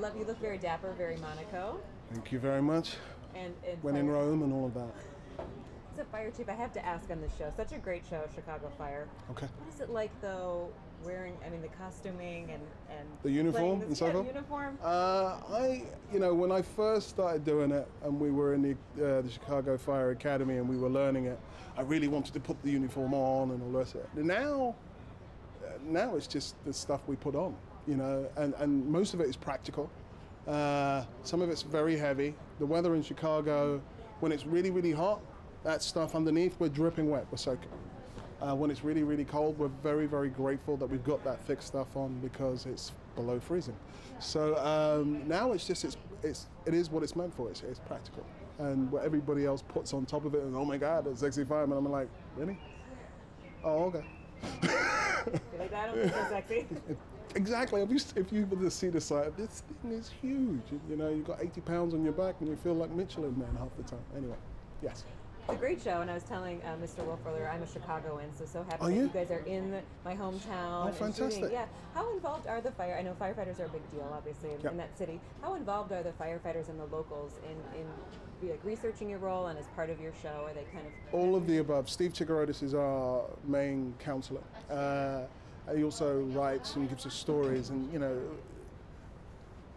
Love you. Look very dapper, very Monaco. Thank you very much. And When in fire, Rome and all of that. as a fire chief, I have to ask on this show. Such a great show, Chicago Fire. Okay. What is it like though? Wearing, I mean, the costuming and The uniform this, and so forth? uniform. When I first started doing it, and we were in the Chicago Fire Academy, and we were learning it, I really wanted to put the uniform on and all the rest of it. Now it's just the stuff we put on, and most of it is practical. Some of it's very heavy. The weather in Chicago, when it's really, really hot, that stuff underneath, we're dripping wet, we're soaking. When it's really, really cold, we're very, very grateful that we've got that thick stuff on because it's below freezing. So now it's just, it is what it's meant for. It's practical. And what everybody else puts on top of it, and oh my God, a sexy fireman, I'm like, really? Oh, okay. Like that, I don't feel so sexy. Exactly. If you were to see the site, this thing is huge. You've got 80 pounds on your back and you feel like Michelin Man half the time. Anyway, yes. It's a great show, and I was telling Mr. Wolf earlier, I'm a Chicagoan, so happy Are that you? you guys are in my hometown. Oh, fantastic. Shooting. Yeah. How involved are the I know firefighters are a big deal, obviously, in that city. How involved are the firefighters and the locals in like researching your role and as part of your show? Are they kind of... All of the above. Steve Chigarodis is our main counselor. He also writes and gives us stories, and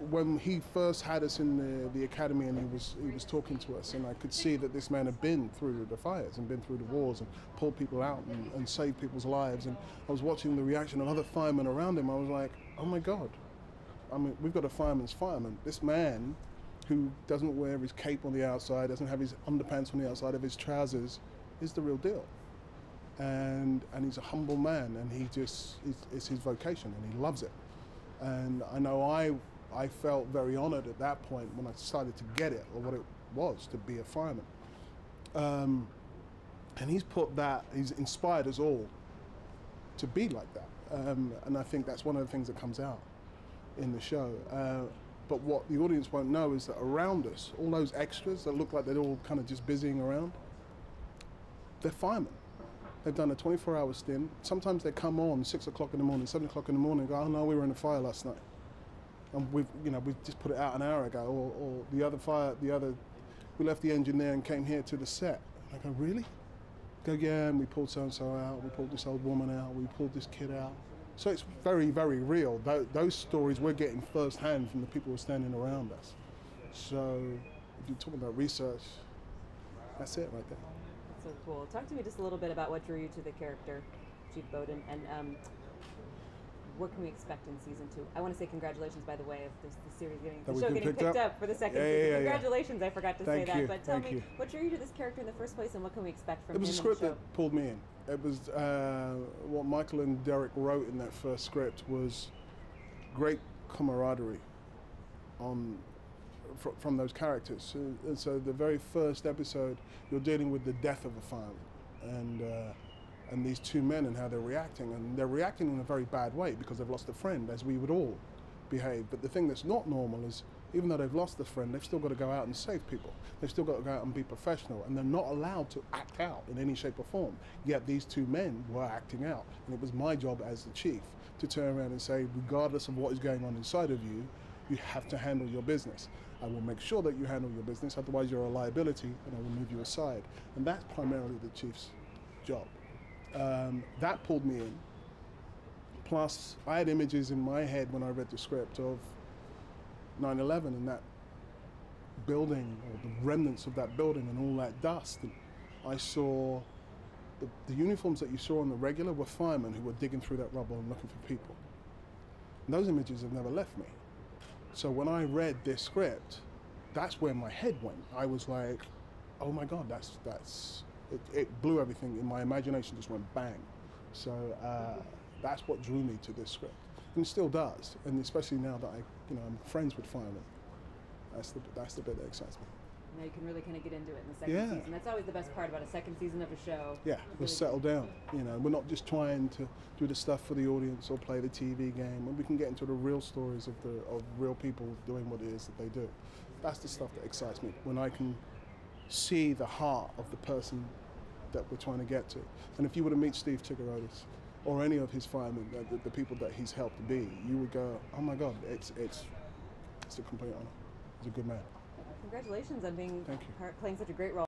when he first had us in the academy, and he was talking to us, and I could see that this man had been through the fires and been through the wars and pulled people out and saved people's lives, and I was watching the reaction of other firemen around him. I was like, oh my God, I mean, we've got a fireman's fireman. This man who doesn't wear his cape on the outside, doesn't have his underpants on the outside of his trousers, is the real deal. And he's a humble man, and it's his vocation, and he loves it. And I know I felt very honored at that point when I started to get it, or what it was to be a fireman. And he's inspired us all to be like that. And I think that's one of the things that comes out in the show. But what the audience won't know is that around us, all those extras that look like they're all kind of just busying around, they're firemen. They've done a 24-hour stint. Sometimes they come on 6 o'clock in the morning, 7 o'clock in the morning, and go, oh no, we were in a fire last night. And we've just put it out an hour ago, or we left the engine there and came here to the set. I go, really? Go, yeah, and we pulled so-and-so out, we pulled this old woman out, we pulled this kid out. So it's very, very real. Those stories we're getting firsthand from the people who are standing around us. So if you're talking about research, that's it right there. That's so cool. Talk to me just a little bit about what drew you to the character, Chief Bowden, and what can we expect in season 2? I want to say congratulations, by the way, of the series getting picked up for the second season. Yeah. Congratulations, I forgot to say that. But tell me, you. what drew you to this character in the first place, and what can we expect from him? It was a script that pulled me in. It was what Michael and Derek wrote in that first script was great camaraderie from those characters. And so the very first episode, you're dealing with the death of a fireman, and these two men and how they're reacting. And they're reacting in a very bad way because they've lost a friend, as we would all behave. But the thing that's not normal is, even though they've lost a friend, they've still got to go out and save people. They've still got to go out and be professional, and they're not allowed to act out in any shape or form. Yet these two men were acting out. And it was my job as the chief to turn around and say, regardless of what is going on inside of you, you have to handle your business. I will make sure that you handle your business, otherwise you're a liability, and I will move you aside. And that's primarily the chief's job. That pulled me in. Plus, I had images in my head when I read the script of 9/11 and that building, or the remnants of that building and all that dust. And I saw the uniforms that you saw on the regular were firemen who were digging through that rubble and looking for people. And those images have never left me. So when I read this script, that's where my head went. I was like, oh my God, it blew everything in my imagination, just went bang. So that's what drew me to this script, and it still does. And especially now that I'm friends with firemen, that's the bit that excites me. Now you can really kind of get into it in the second season. That's always the best part about a second season of a show. Yeah, we'll settle down. We're not just trying to do the stuff for the audience or play the TV game. When we can get into the real stories of real people doing what it is that they do. That's the stuff that excites me. When I can see the heart of the person that we're trying to get to. And if you were to meet Steve Chigarodis or any of his firemen, the people that he's helped be, you would go, oh my God, it's It's a complete honor. He's a good man. Congratulations on being Thank you. playing such a great role.